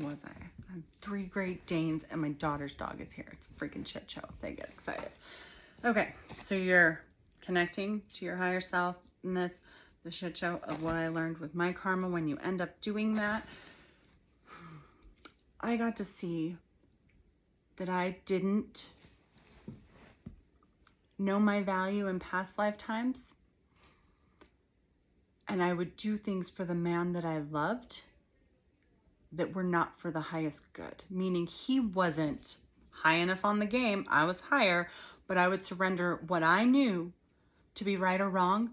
was I? I have 3 Great Danes and my daughter's dog is here. It's a freaking shit show. They get excited. Okay, so you're connecting to your higher self in this, the shit show of what I learned with my karma. When you end up doing that, I got to see that I didn't know my value in past lifetimes, and I would do things for the man that I loved that were not for the highest good, meaning he wasn't high enough on the game. I was higher, but I would surrender what I knew to be right or wrong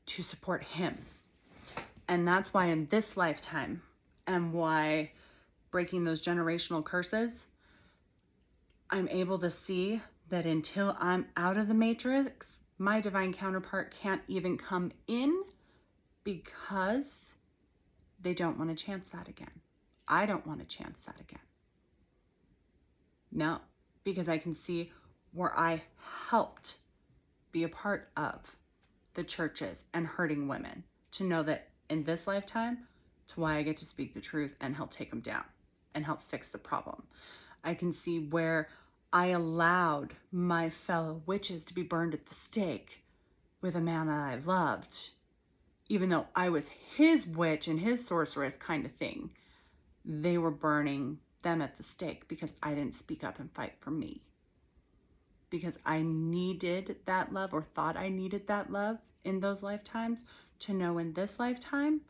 to support him. And that's why in this lifetime, and why breaking those generational curses, I'm able to see that until I'm out of the matrix, my divine counterpart can't even come in, because they don't want to chance that again. I don't want to chance that again. No, because I can see where I helped be a part of the churches and hurting women, to know that in this lifetime, it's why I get to speak the truth and help take them down and help fix the problem. I can see where I allowed my fellow witches to be burned at the stake with a man that I loved, even though I was his witch and his sorceress kind of thing. They were burning them at the stake because I didn't speak up and fight for me. Because I needed that love, or thought I needed that love in those lifetimes, to know in this lifetime,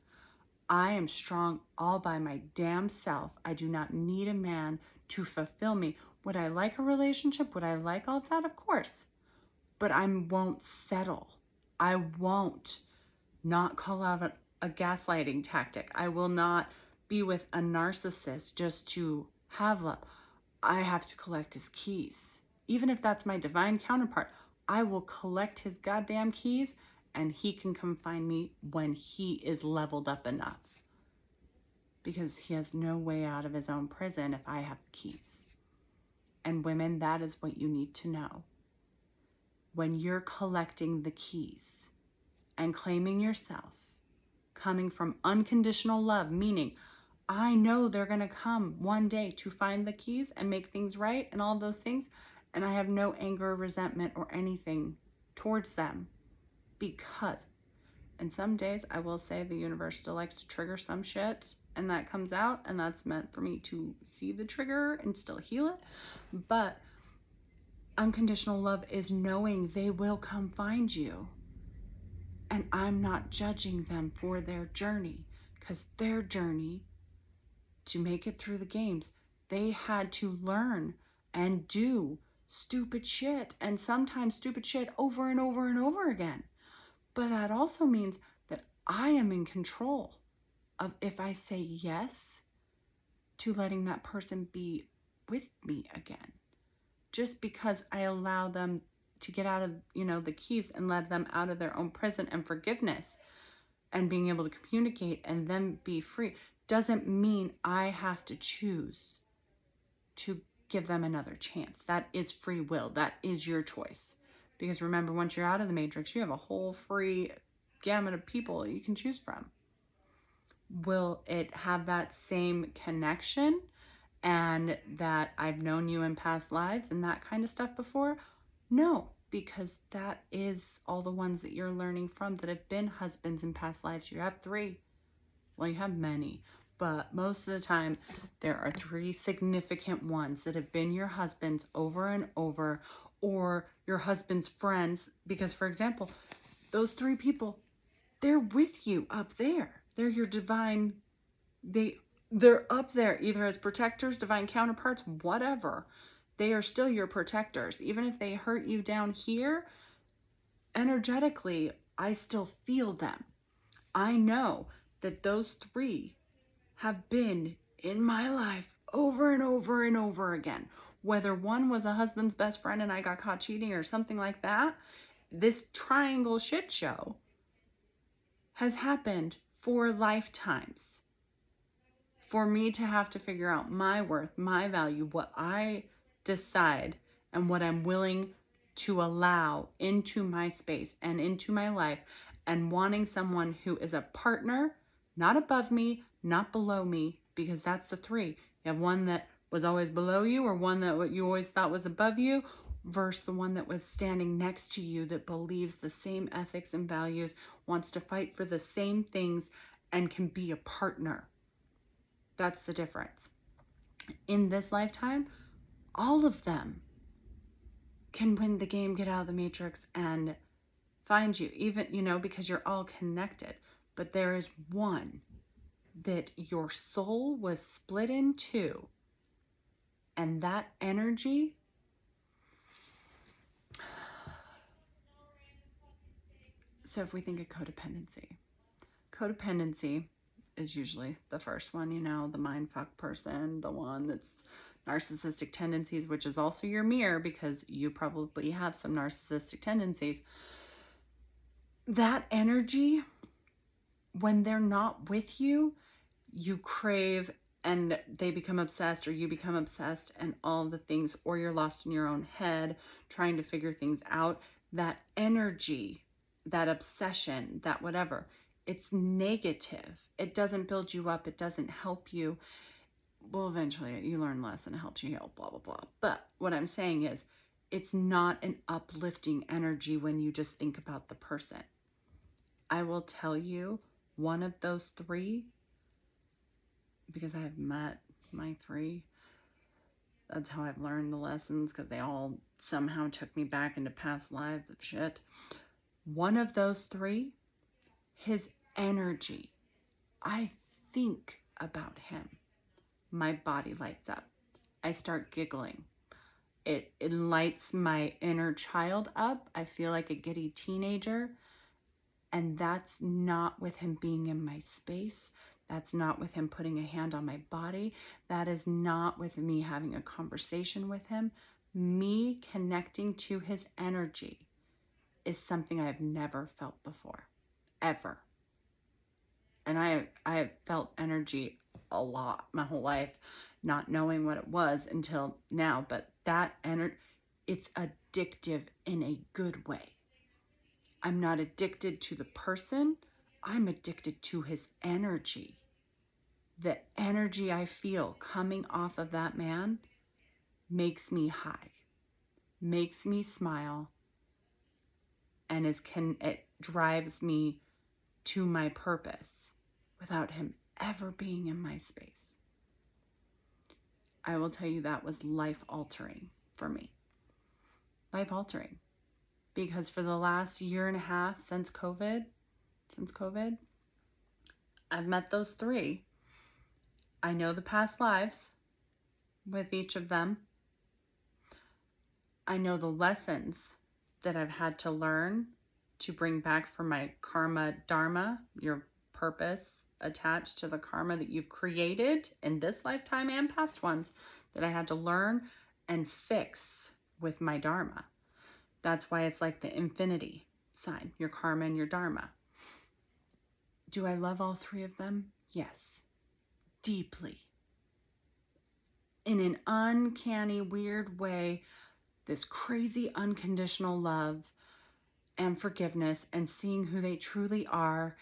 I am strong all by my damn self. I do not need a man to fulfill me. Would I like a relationship? Would I like all of that? Of course. But I won't settle. I won't not call out a gaslighting tactic. I will not be with a narcissist just to have love. I have to collect his keys. Even if that's my divine counterpart, I will collect his goddamn keys, and he can come find me when he is leveled up enough. Because he has no way out of his own prison if I have the keys. And women, that is what you need to know. When you're collecting the keys and claiming yourself, coming from unconditional love, meaning I know they're going to come one day to find the keys and make things right and all those things, and I have no anger, resentment, or anything towards them, because, and some days I will say the universe still likes to trigger some shit, and that comes out, and that's meant for me to see the trigger and still heal it. But unconditional love is knowing they will come find you. And I'm not judging them for their journey, because their journey to make it through the games, they had to learn and do stupid shit, and sometimes stupid shit over and over and over again. But that also means that I am in control of if I say yes to letting that person be with me again. Just because I allow them to get out of, the keys and let them out of their own prison, and forgiveness and being able to communicate and then be free, doesn't mean I have to choose to give them another chance. That is free will. That is your choice. Because remember, once you're out of the matrix, you have a whole free gamut of people you can choose from. Will it have that same connection, and that I've known you in past lives and that kind of stuff before? No, because that is all the ones that you're learning from that have been husbands in past lives. You have 3. Well, you have many, but most of the time there are 3 significant ones that have been your husbands over and over, or your husband's friends. Because, for example, those 3 people, they're with you up there. They're your divine, they're up there either as protectors, divine counterparts, whatever. They are still your protectors. Even if they hurt you down here, energetically, I still feel them. I know that those 3 have been in my life over and over and over again. Whether one was a husband's best friend and I got caught cheating or something like that, this triangle shit show has happened 4 lifetimes. For me to have to figure out my worth, my value, what I decide, and what I'm willing to allow into my space and into my life, and wanting someone who is a partner, not above me, not below me, because that's the three. You have one that was always below you, or one that what you always thought was above you, versus the one that was standing next to you, that believes the same ethics and values, wants to fight for the same things, and can be a partner. That's the difference. In this lifetime, all of them can win the game, get out of the matrix, and find you, even, because you're all connected. But there is one that your soul was split in two, and that energy, so if we think of codependency is usually the first one, the mindfuck person, the one that's narcissistic tendencies, which is also your mirror, because you probably have some narcissistic tendencies. That energy, when they're not with you, you crave, and they become obsessed, or you become obsessed, and all the things, or you're lost in your own head trying to figure things out. That energy, that obsession, that whatever, it's negative. It doesn't build you up. It doesn't help you. Well, eventually you learn less and it helps you heal, blah, blah, blah. But what I'm saying is, it's not an uplifting energy when you just think about the person. I will tell you, one of those three, because I have met my three, that's how I've learned the lessons, because they all somehow took me back into past lives of shit. One of those three, his energy, I think about him, my body lights up. I start giggling. It lights my inner child up. I feel like a giddy teenager. And that's not with him being in my space. That's not with him putting a hand on my body. That is not with me having a conversation with him. Me connecting to his energy is something I have never felt before, ever. And I have felt energy a lot my whole life, not knowing what it was until now. But that energy, it's addictive in a good way. I'm not addicted to the person. I'm addicted to his energy. The energy I feel coming off of that man makes me high, makes me smile, and it drives me to my purpose without him ever being in my space. I will tell you, that was life-altering for me. Life-altering. Because for the last year and a half since COVID, I've met those three. I know the past lives with each of them. I know the lessons that I've had to learn to bring back for my karma dharma, your purpose attached to the karma that you've created in this lifetime and past ones, that I had to learn and fix with my dharma. That's why it's like the infinity sign, your karma and your dharma. Do I love all three of them? Yes. Deeply. In an uncanny, weird way, this crazy unconditional love and forgiveness, and seeing who they truly are.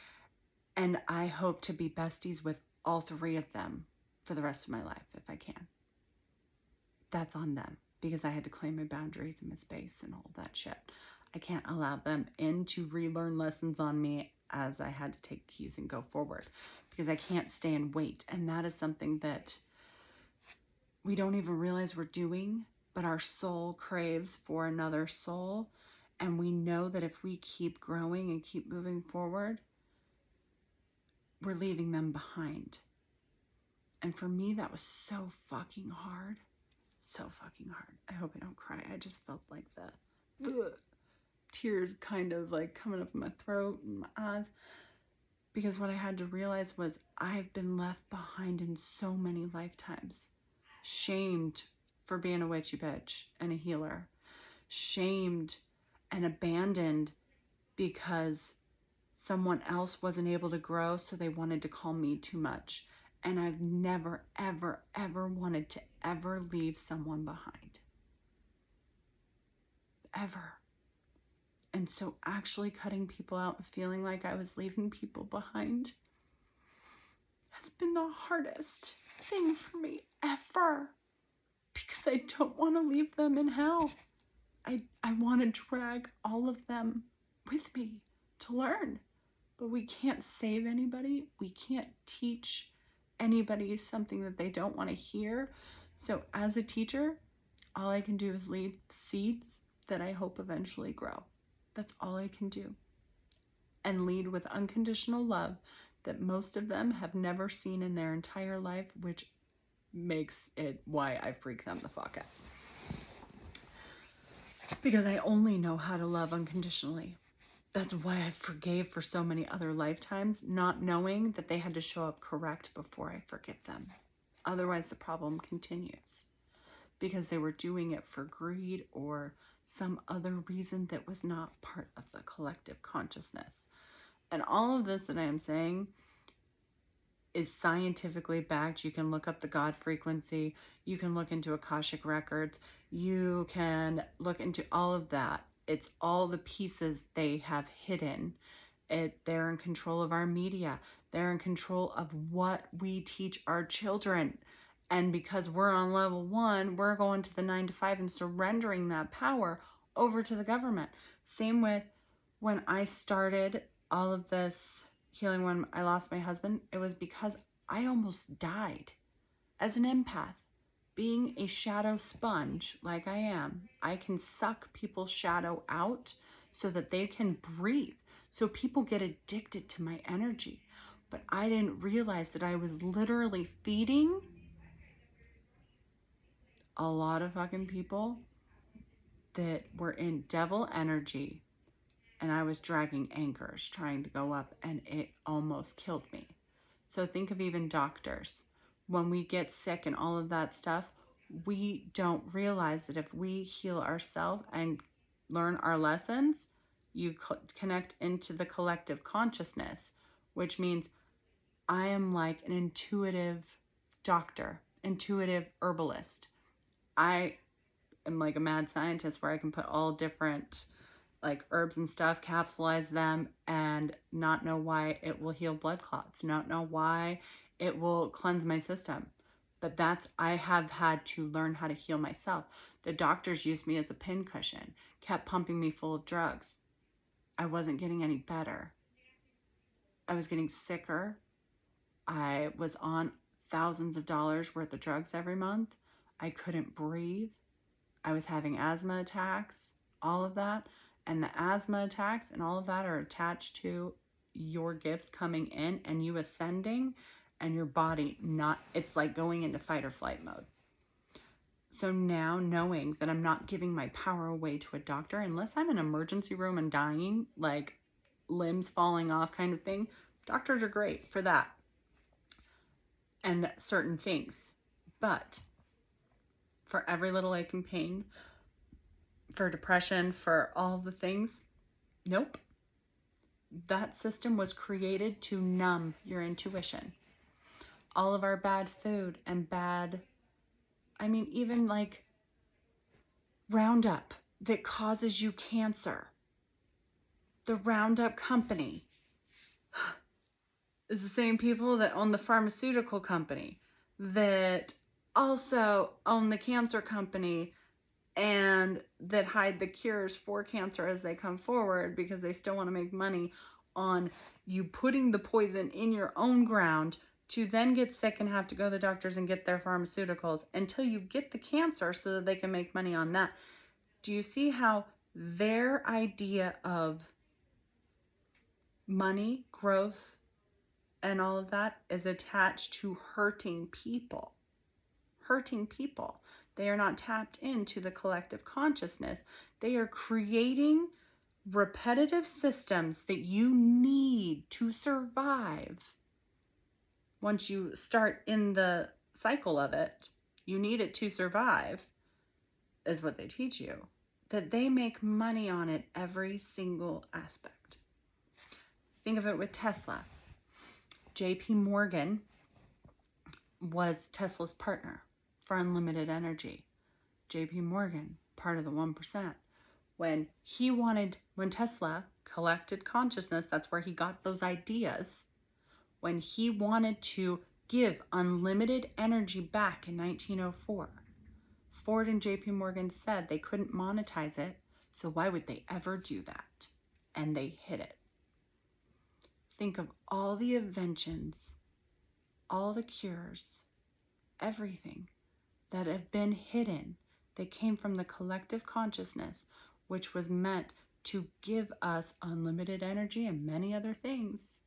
And I hope to be besties with all three of them for the rest of my life, if I can. That's on them, because I had to claim my boundaries and my space and all that shit. I can't allow them in to relearn lessons on me, as I had to take keys and go forward, because I can't stay and wait. And that is something that we don't even realize we're doing, but our soul craves for another soul. And we know that if we keep growing and keep moving forward, we're leaving them behind. And for me, that was so fucking hard. So fucking hard. I hope I don't cry. I just felt like the tears kind of like coming up in my throat and my eyes. Because what I had to realize was, I've been left behind in so many lifetimes. Shamed for being a witchy bitch and a healer. Shamed and abandoned because someone else wasn't able to grow, so they wanted to call me too much. And I've never, ever, ever wanted to ever leave someone behind. Ever. And so actually cutting people out and feeling like I was leaving people behind has been the hardest. thing for me ever, because I don't want to leave them in hell. I want to drag all of them with me to learn. But we can't save anybody. We can't teach anybody something that they don't want to hear. So as a teacher, all I can do is leave seeds that I hope eventually grow. That's all I can do. And lead with unconditional love that most of them have never seen in their entire life, which makes it why I freak them the fuck out. Because I only know how to love unconditionally. That's why I forgave for so many other lifetimes, not knowing that they had to show up correct before I forgive them. Otherwise, the problem continues. Because they were doing it for greed or some other reason that was not part of the collective consciousness. And all of this that I am saying is scientifically backed. You can look up the God frequency. You can look into Akashic records. You can look into all of that. It's all the pieces they have hidden. They're in control of our media. They're in control of what we teach our children. And because we're on level 1, we're going to the 9 to 5 and surrendering that power over to the government. Same with when I started all of this healing when I lost my husband. It was because I almost died as an empath. Being a shadow sponge like I am, I can suck people's shadow out so that they can breathe. So people get addicted to my energy. But I didn't realize that I was literally feeding a lot of fucking people that were in devil energy, and I was dragging anchors trying to go up, and it almost killed me. So think of even doctors. When we get sick and all of that stuff, we don't realize that if we heal ourselves and learn our lessons, you connect into the collective consciousness, which means I am like an intuitive doctor, intuitive herbalist. I am like a mad scientist where I can put all different like herbs and stuff, capsulize them, and not know why it will heal blood clots, not know why it will cleanse my system. But I have had to learn how to heal myself. The doctors used me as a pincushion, kept pumping me full of drugs. I wasn't getting any better. I was getting sicker. I was on thousands of dollars worth of drugs every month. I couldn't breathe. I was having asthma attacks, all of that. And the asthma attacks and all of that are attached to your gifts coming in and you ascending and your body it's like going into fight or flight mode. So now knowing that I'm not giving my power away to a doctor, unless I'm in an emergency room and dying, like limbs falling off kind of thing, doctors are great for that and certain things. But for every little ache and pain, for depression, for all the things, nope. That system was created to numb your intuition. All of our bad food and even like Roundup that causes you cancer. The Roundup company is the same people that own the pharmaceutical company, that also own the cancer company, and that hide the cures for cancer as they come forward because they still want to make money on you putting the poison in your own ground to then get sick and have to go to the doctors and get their pharmaceuticals until you get the cancer so that they can make money on that. Do you see how their idea of money, growth, and all of that is attached to hurting people? Hurting people. They are not tapped into the collective consciousness. They are creating repetitive systems that you need to survive. Once you start in the cycle of it, you need it to survive, is what they teach you. That they make money on it every single aspect. Think of it with Tesla. JP Morgan was Tesla's partner for unlimited energy. JP Morgan, part of the 1%. When Tesla collected consciousness, that's where he got those ideas. When he wanted to give unlimited energy back in 1904. Ford and JP Morgan said they couldn't monetize it, so why would they ever do that? And they hit it. Think of all the inventions, all the cures, everything that have been hidden that came from the collective consciousness, which was meant to give us unlimited energy and many other things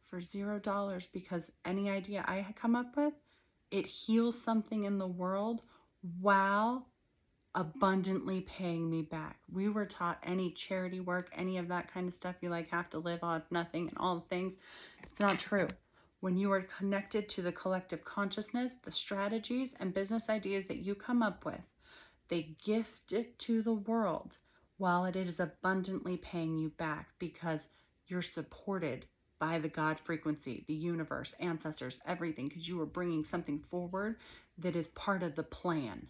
for $0, because any idea I had come up with, it heals something in the world while abundantly paying me back. We were taught any charity work, any of that kind of stuff, you like have to live on nothing and all the things. It's not true. When you are connected to the collective consciousness, the strategies and business ideas that you come up with, they gift it to the world while it is abundantly paying you back, because you're supported by the God frequency, the universe, ancestors, everything, because you are bringing something forward that is part of the plan.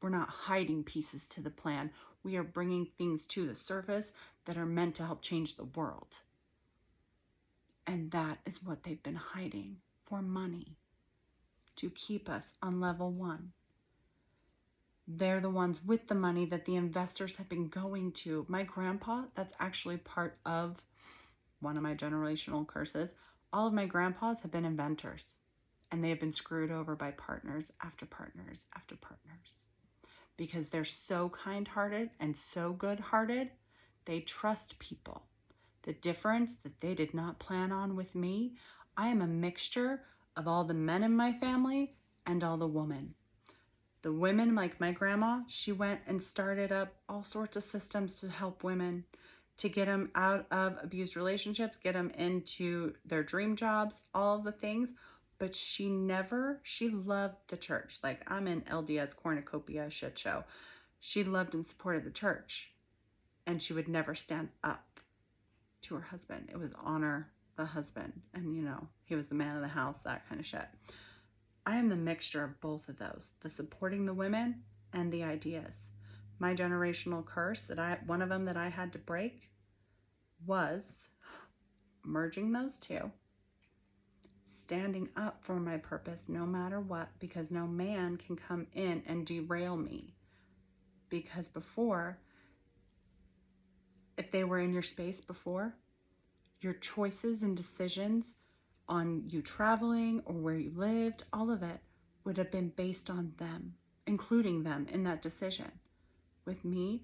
We're not hiding pieces to the plan. We are bringing things to the surface that are meant to help change the world. And that is what they've been hiding for money, to keep us on level 1. They're the ones with the money that the investors have been going to. My grandpa, that's actually part of one of my generational curses. All of my grandpas have been inventors, and they have been screwed over by partners after partners after partners. Because they're so kind-hearted and so good-hearted, they trust people. The difference that they did not plan on with me, I am a mixture of all the men in my family and all the women. The women, like my grandma, she went and started up all sorts of systems to help women, to get them out of abused relationships, get them into their dream jobs, all of the things. But she loved the church. Like, I'm in LDS cornucopia shit show. She loved and supported the church. And she would never stand up to her husband. It was honor the husband. And, he was the man of the house, that kind of shit. I am the mixture of both of those, the supporting the women and the ideas. My generational curse, one of them that I had to break, was merging those two, standing up for my purpose no matter what, because no man can come in and derail me. Because before, if they were in your space before, your choices and decisions on you traveling or where you lived, all of it would have been based on them, including them in that decision. With me,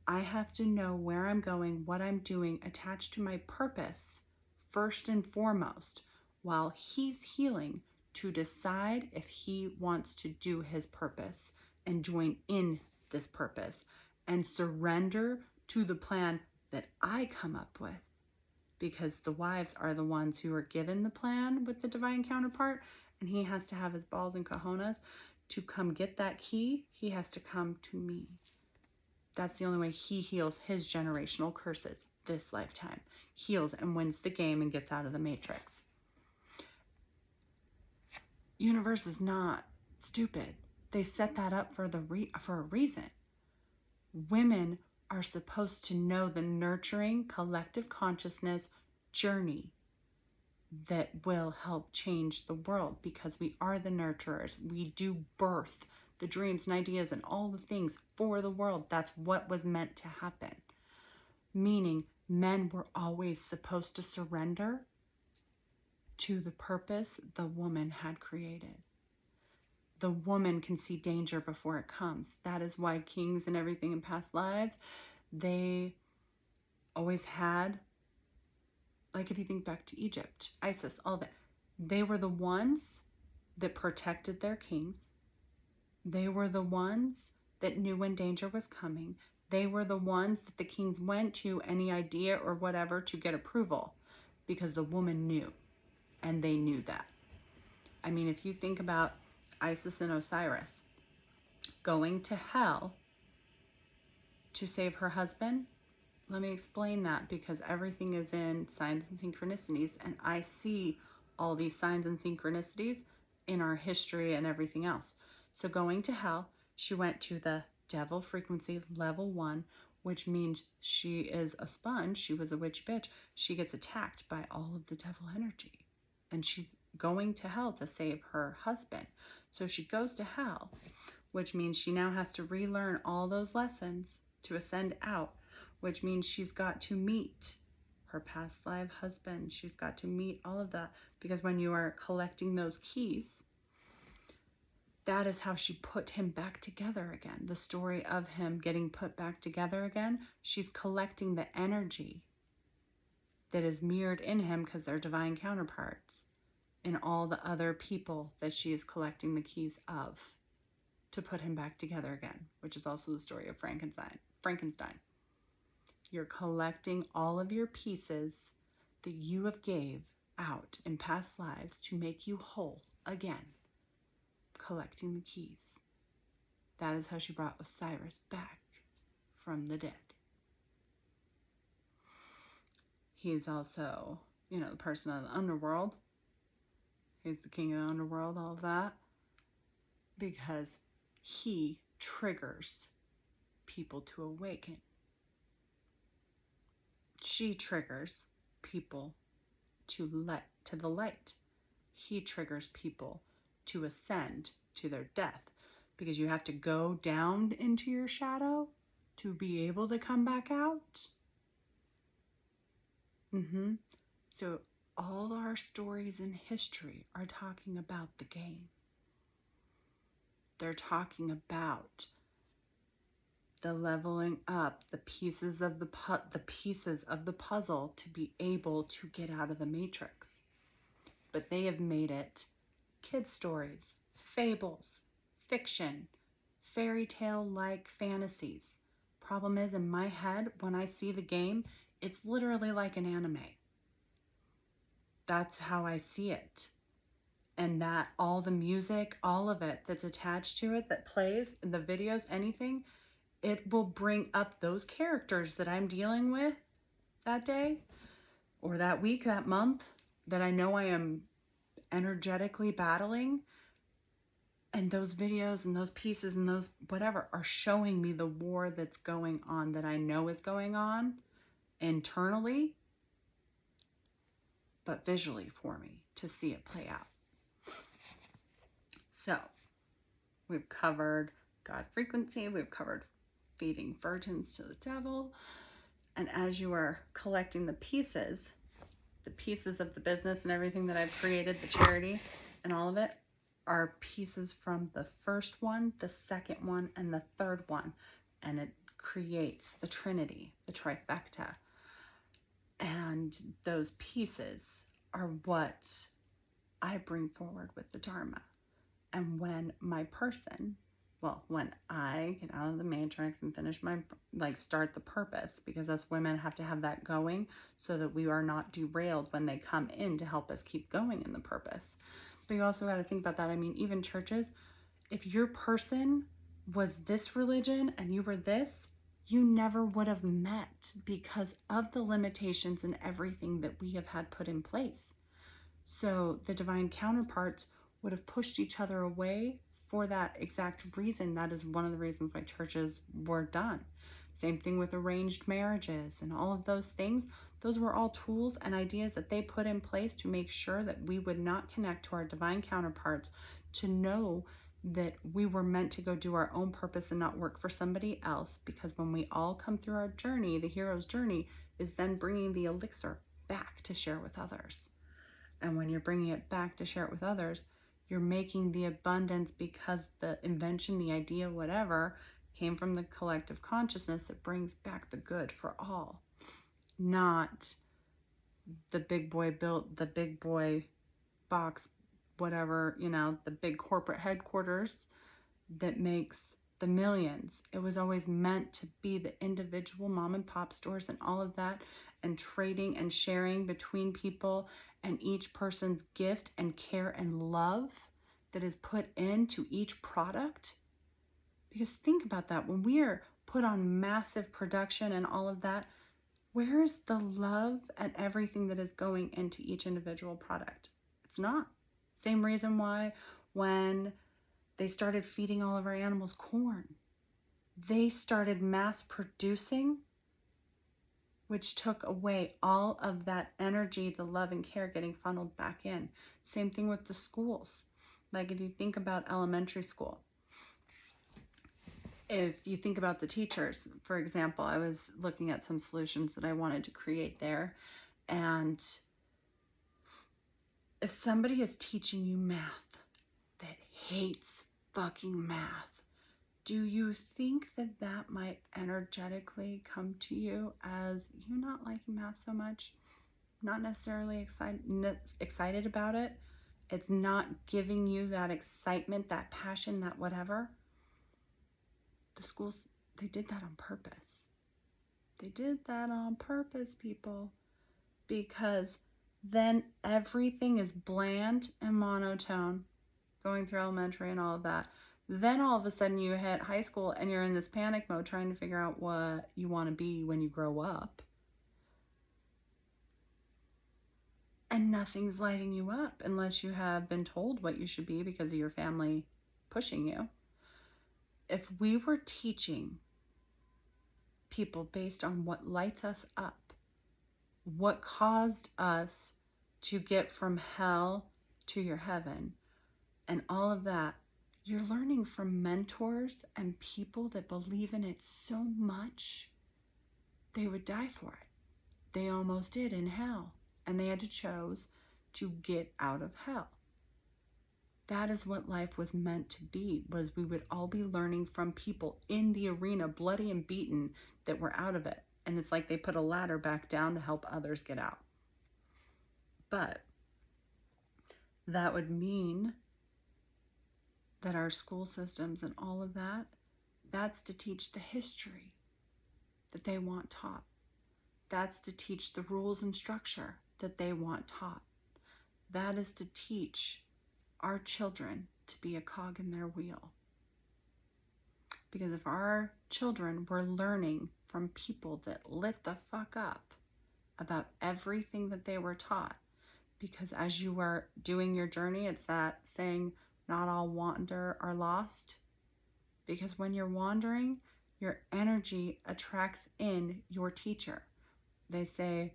I have to know where I'm going, what I'm doing, attached to my purpose, first and foremost, while he's healing, to decide if he wants to do his purpose and join in this purpose and surrender to the plan that I come up with. Because the wives are the ones who are given the plan with the divine counterpart, and he has to have his balls and cojones to come get that key. He has to come to me. That's the only way he heals his generational curses this lifetime. Heals and wins the game and gets out of the matrix. Universe is not stupid. They set that up for a reason. Women are supposed to know the nurturing collective consciousness journey that will help change the world, because we are the nurturers. We do birth the dreams and ideas and all the things for the world. That's what was meant to happen. Meaning, men were always supposed to surrender to the purpose the woman had created. The woman can see danger before it comes. That is why kings and everything in past lives, they always had, like if you think back to Egypt, Isis, all that, they were the ones that protected their kings. They were the ones that knew when danger was coming. They were the ones that the kings went to, any idea or whatever, to get approval, because the woman knew, and they knew that. I mean, if you think about Isis and Osiris going to hell to save her husband, let me explain that, because everything is in signs and synchronicities, and I see all these signs and synchronicities in our history and everything else. So going to hell, she went to the devil frequency level 1, which means she is a sponge. She was a witch bitch. She gets attacked by all of the devil energy. and she's going to hell to save her husband. So she goes to hell, which means she now has to relearn all those lessons to ascend out, which means she's got to meet her past life husband. She's got to meet all of that, because when you are collecting those keys, that is how she put him back together again. The story of him getting put back together again, she's collecting the energy that is mirrored in him, because they're divine counterparts, in all the other people that she is collecting the keys of to put him back together again, which is also the story of Frankenstein. You're collecting all of your pieces that you have gave out in past lives to make you whole again. Collecting the keys. That is how she brought Osiris back from the dead. He's also, the person of the underworld. He's the king of the underworld, all of that. Because he triggers people to awaken. She triggers people to the light. He triggers people to ascend to their death, because you have to go down into your shadow to be able to come back out. So all our stories in history are talking about the game. They're talking about the leveling up, the pieces of the puzzle to be able to get out of the matrix. But they have made it kid stories, fables, fiction, fairy tale like fantasies. Problem is, in my head, when I see the game, it's literally like an anime. That's how I see it. And that all the music, all of it that's attached to it, that plays, the videos, anything, it will bring up those characters that I'm dealing with that day or that week, that month, that I know I am energetically battling. And those videos and those pieces and those whatever are showing me the war that's going on, that I know is going on internally, but visually for me to see it play out. So we've covered God frequency, we've covered feeding virgins to the devil. And as you are collecting the pieces of the business and everything that I've created, the charity and all of it, are pieces from the first one, the second one, and the third one. And it creates the Trinity, the trifecta. And those pieces are what I bring forward with the Dharma. And when I get out of the matrix and finish start the purpose, because us women have to have that going so that we are not derailed when they come in to help us keep going in the purpose. But you also got to think about that. I mean, even churches, if your person was this religion and you were this, you never would have met because of the limitations and everything that we have had put in place. So the divine counterparts would have pushed each other away for that exact reason. That is one of the reasons why churches were done. Same thing with arranged marriages and all of those things. Those were all tools and ideas that they put in place to make sure that we would not connect to our divine counterparts, to know that we were meant to go do our own purpose and not work for somebody else. Because when we all come through our journey, the hero's journey is then bringing the elixir back to share with others. And when you're bringing it back to share it with others, you're making the abundance, because the invention, the idea, whatever, came from the collective consciousness that brings back the good for all. Not the big boy built the big boy box, whatever, the big corporate headquarters that makes the millions. It was always meant to be the individual mom and pop stores and all of that, and trading and sharing between people, and each person's gift and care and love that is put into each product. Because think about that, when we are put on massive production and all of that, where is the love and everything that is going into each individual product? It's not. Same reason why when they started feeding all of our animals corn, they started mass producing which took away all of that energy, the love and care getting funneled back in. Same thing with the schools. Like if you think about elementary school, if you think about the teachers, for example, I was looking at some solutions that I wanted to create there. And if somebody is teaching you math that hates fucking math, do you think that that might energetically come to you as you not liking math so much? Not necessarily excited about it. It's not giving you that excitement, that passion, that whatever. The schools, they did that on purpose. They did that on purpose, people. Because then everything is bland and monotone going through elementary and all of that. Then all of a sudden you hit high school and you're in this panic mode trying to figure out what you want to be when you grow up. And nothing's lighting you up unless you have been told what you should be because of your family pushing you. If we were teaching people based on what lights us up, what caused us to get from hell to your heaven, and all of that, you're learning from mentors and people that believe in it so much, they would die for it. They almost did in hell, and they had to choose to get out of hell. That is what life was meant to be, was we would all be learning from people in the arena, bloody and beaten, that were out of it. And it's like they put a ladder back down to help others get out. But that would mean that our school systems and all of that, that's to teach the history that they want taught. That's to teach the rules and structure that they want taught. That is to teach our children to be a cog in their wheel. Because if our children were learning from people that lit the fuck up about everything that they were taught, because as you are doing your journey, it's that saying, not all wander are lost. Because when you're wandering, your energy attracts in your teacher. They say,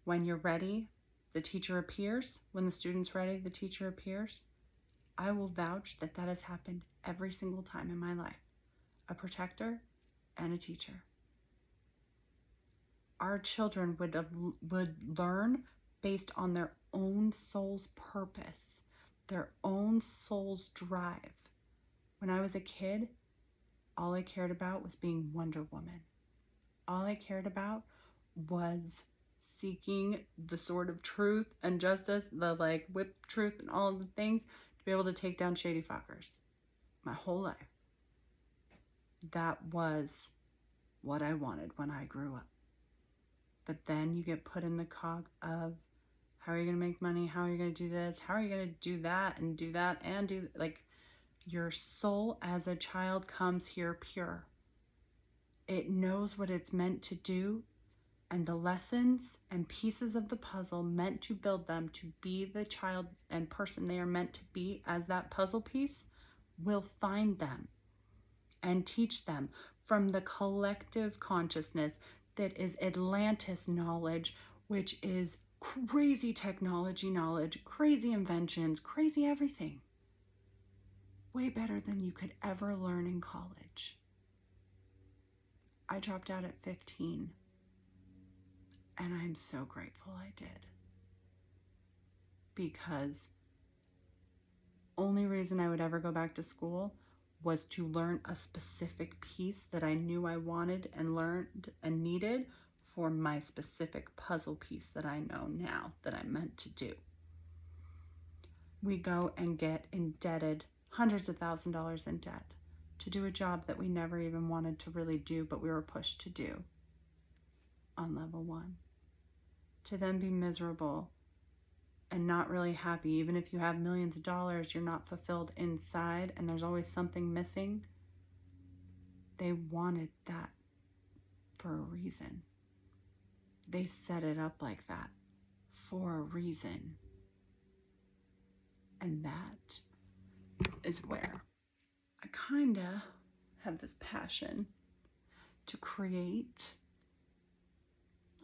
when you're ready, the teacher appears. When the student's ready, the teacher appears. I will vouch that that has happened every single time in my life. A protector and a teacher. Our children would learn based on their own soul's purpose, their own soul's drive. When I was a kid, all I cared about was being Wonder Woman. All I cared about was seeking the sword of truth and justice, the like whip truth and all of the things to be able to take down shady fuckers. My whole life. That was what I wanted when I grew up. But then you get put in the cog of, how are you going to make money? How are you going to do this? How are you going to do that and do that and do, like, your soul as a child comes here pure. It knows what it's meant to do, and the lessons and pieces of the puzzle meant to build them to be the child and person they are meant to be as that puzzle piece will find them and teach them from the collective consciousness that is Atlantis knowledge, which is crazy technology knowledge, crazy inventions, crazy everything. Way better than you could ever learn in college. I dropped out at 15, and I'm so grateful I did. Because only reason I would ever go back to school was to learn a specific piece that I knew I wanted and learned and needed for my specific puzzle piece that I know now that I'm meant to do. We go and get indebted, hundreds of $1,000s in debt, to do a job that we never even wanted to really do, but we were pushed to do on level 1. To then be miserable and not really happy. Even if you have millions of dollars, you're not fulfilled inside and there's always something missing. They wanted that for a reason. They set it up like that for a reason. And that is where I kind of have this passion to create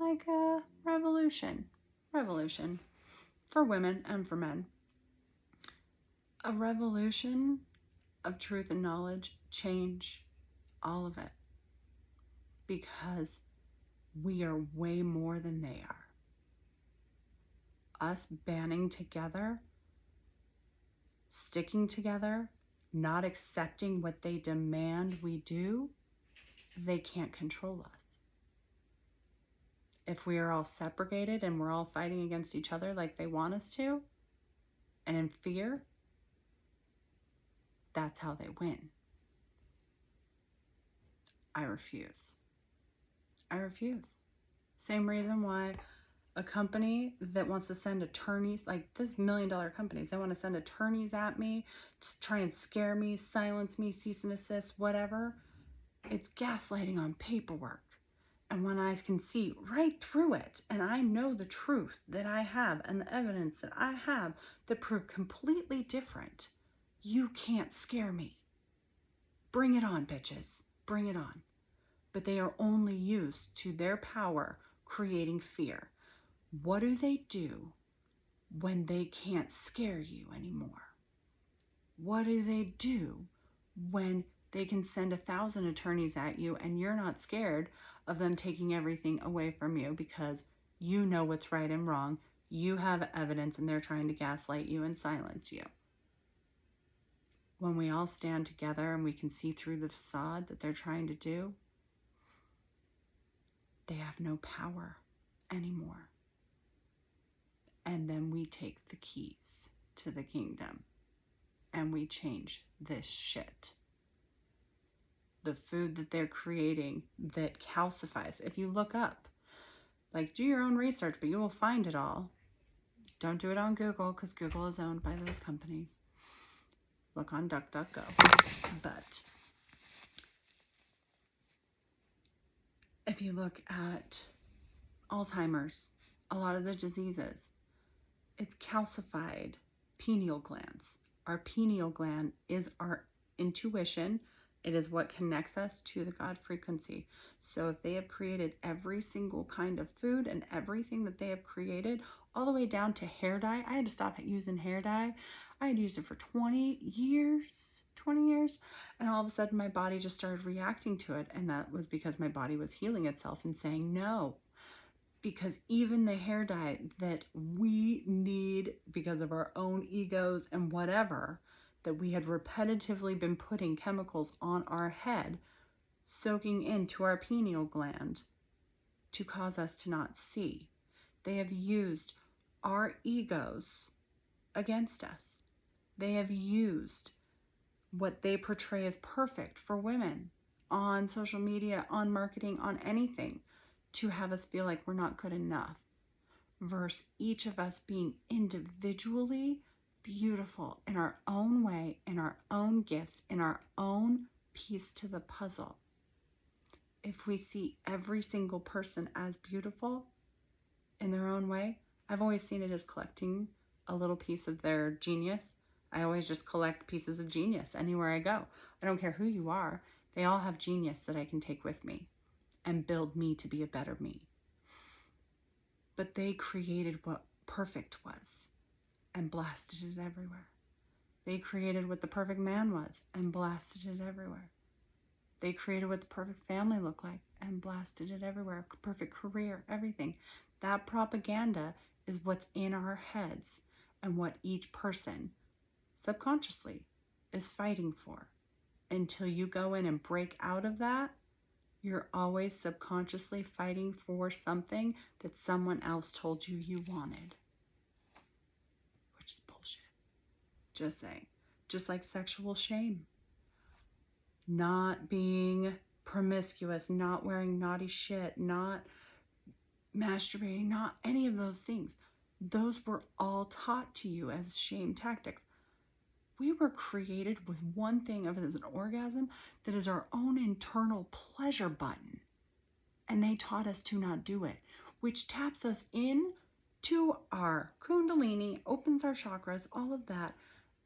like a revolution. Revolution for women and for men. A revolution of truth and knowledge, change, all of it. Because we are way more than they are. Us banding together, sticking together, not accepting what they demand we do, they can't control us. If we are all segregated and we're all fighting against each other like they want us to, and in fear, that's how they win. I refuse. I refuse. Same reason why a company that wants to send attorneys, like this $1 million companies, they want to send attorneys at me to try and scare me, silence me, cease and desist, whatever. It's gaslighting on paperwork. And when I can see right through it, and I know the truth that I have and the evidence that I have that prove completely different, you can't scare me. Bring it on, bitches. Bring it on. But they are only used to their power, creating fear. What do when they can't scare you anymore? What do when they can send 1,000 attorneys at you and you're not scared of them taking everything away from you because you know what's right and wrong, you have evidence, and they're trying to gaslight you and silence you? When we all stand together and we can see through the facade that they're trying to do, they have no power anymore. And then we take the keys to the kingdom and we change this shit. The food that they're creating that calcifies. If you look up, like, do your own research, but you will find it all. Don't do it on Google because Google is owned by those companies. Look on DuckDuckGo. But if you look at Alzheimer's, a lot of the diseases, it's calcified pineal glands. Our pineal gland is our intuition. It is what connects us to the God frequency. So if they have created every single kind of food and everything that they have created, all the way down to hair dye. I had to stop using hair dye. I had used it for 20 years, and all of a sudden my body just started reacting to it. And that was because my body was healing itself and saying no. Because even the hair dye that we need because of our own egos and whatever, that we had repetitively been putting chemicals on our head, soaking into our pineal gland to cause us to not see. They have used our egos against us. They have used what they portray as perfect for women on social media, on marketing, on anything, to have us feel like we're not good enough, versus each of us being individually beautiful in our own way, in our own gifts, in our own piece to the puzzle. If we see every single person as beautiful in their own way, I've always seen it as collecting a little piece of their genius. I always just collect pieces of genius anywhere I go. I don't care who you are. They all have genius that I can take with me and build me to be a better me. But they created what perfect was and blasted it everywhere. They created what the perfect man was and blasted it everywhere. They created what the perfect family looked like and blasted it everywhere. Perfect career, everything. That propaganda is what's in our heads and what each person subconsciously is fighting for. Until you go in and break out of that, you're always subconsciously fighting for something that someone else told you you wanted. Which is bullshit. Just saying. Just like sexual shame. Not being promiscuous, not wearing naughty shit, not masturbating, not any of those things. Those were all taught to you as shame tactics. We were created with one thing of it as an orgasm that is our own internal pleasure button. And they taught us to not do it, which taps us in to our kundalini, opens our chakras, all of that.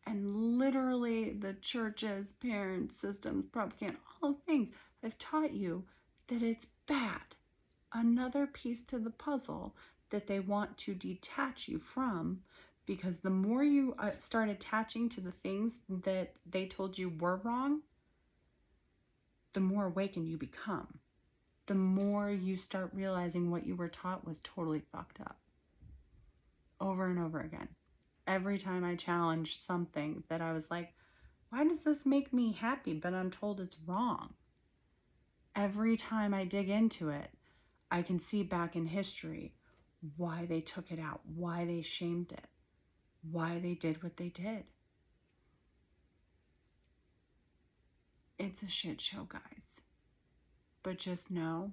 And literally the churches, parents, systems, propaganda, all things have taught you that it's bad another piece to the puzzle that they want to detach you from, because the more you start attaching to the things that they told you were wrong, the more awakened you become. The more you start realizing what you were taught was totally fucked up. Over and over again. Every time I challenged something that I was like, why does this make me happy, but I'm told it's wrong? Every time I dig into it, I can see back in history why they took it out, why they shamed it, why they did what they did. It's a shit show, guys. But just know,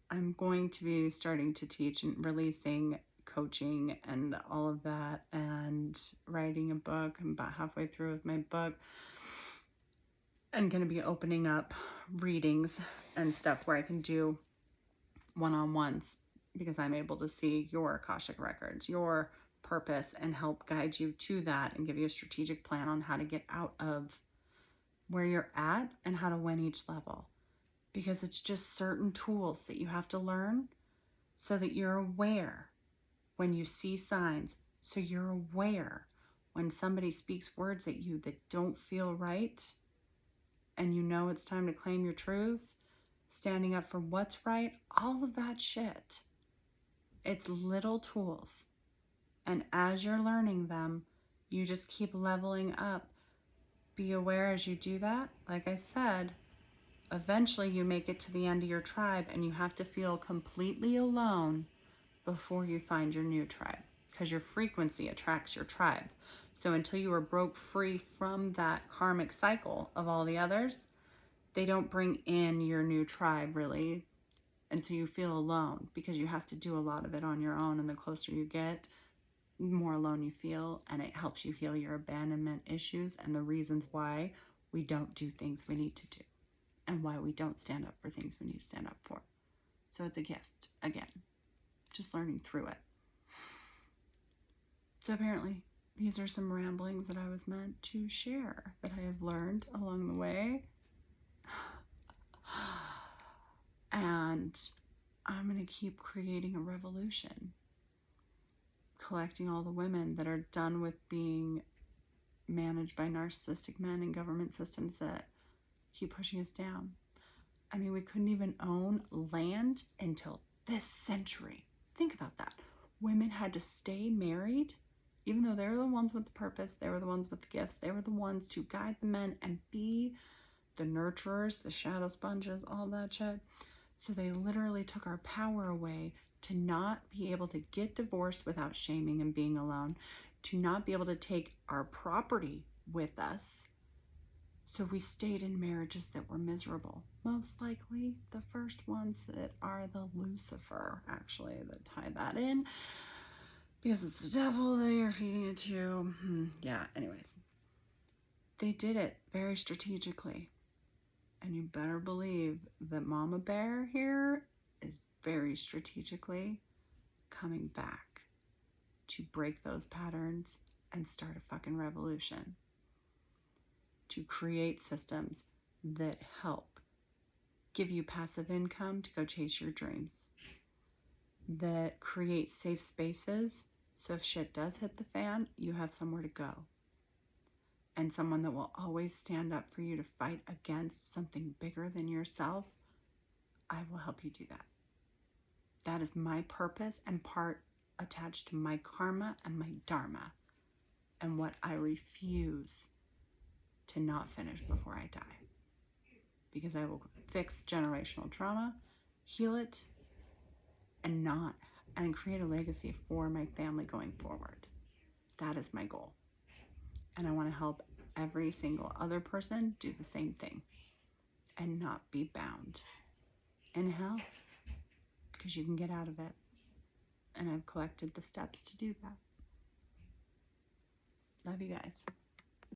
I'm going to be starting to teach and releasing coaching and all of that, and writing a book. I'm about halfway through with my book. I'm going to be opening up readings and stuff where I can do one-on-ones, because I'm able to see your Akashic records, your purpose, and help guide you to that and give you a strategic plan on how to get out of where you're at and how to win each level. Because it's just certain tools that you have to learn so that you're aware when you see signs, so you're aware when somebody speaks words at you that don't feel right, and you know it's time to claim your truth, standing up for what's right, all of that shit. It's little tools. And as you're learning them, you just keep leveling up. Be aware as you do that. Like I said, eventually you make it to the end of your tribe, and you have to feel completely alone before you find your new tribe, because your frequency attracts your tribe. So until you are broke free from that karmic cycle of all the others, they don't bring in your new tribe really. And so you feel alone, because you have to do a lot of it on your own. And the closer you get, the more alone you feel. And it helps you heal your abandonment issues and the reasons why we don't do things we need to do, and why we don't stand up for things we need to stand up for. So it's a gift, again, just learning through it. So apparently, these are some ramblings that I was meant to share that I have learned along the way. And I'm going to keep creating a revolution, collecting all the women that are done with being managed by narcissistic men and government systems that keep pushing us down. I mean, we couldn't even own land until this century. Think about that. Women had to stay married, even though they were the ones with the purpose, they were the ones with the gifts, they were the ones to guide the men and be the nurturers, the shadow sponges, all that shit. So they literally took our power away to not be able to get divorced without shaming and being alone, to not be able to take our property with us. So we stayed in marriages that were miserable. Most likely the first ones that are the Lucifer, actually, that tie that in, because it's the devil that you're feeding it to. Yeah, anyways. They did it very strategically. And you better believe that Mama Bear here is very strategically coming back to break those patterns and start a fucking revolution. To create systems that help give you passive income to go chase your dreams. That create safe spaces so if shit does hit the fan, you have somewhere to go. And someone that will always stand up for you to fight against something bigger than yourself. I will help you do that. That is my purpose and part attached to my karma and my dharma, and what I refuse to not finish before I die. Because I will fix generational trauma, heal it, and create a legacy for my family going forward. That is my goal. And I want to help every single other person do the same thing and not be bound in hell, because you can get out of it. And I've collected the steps to do that. Love you guys.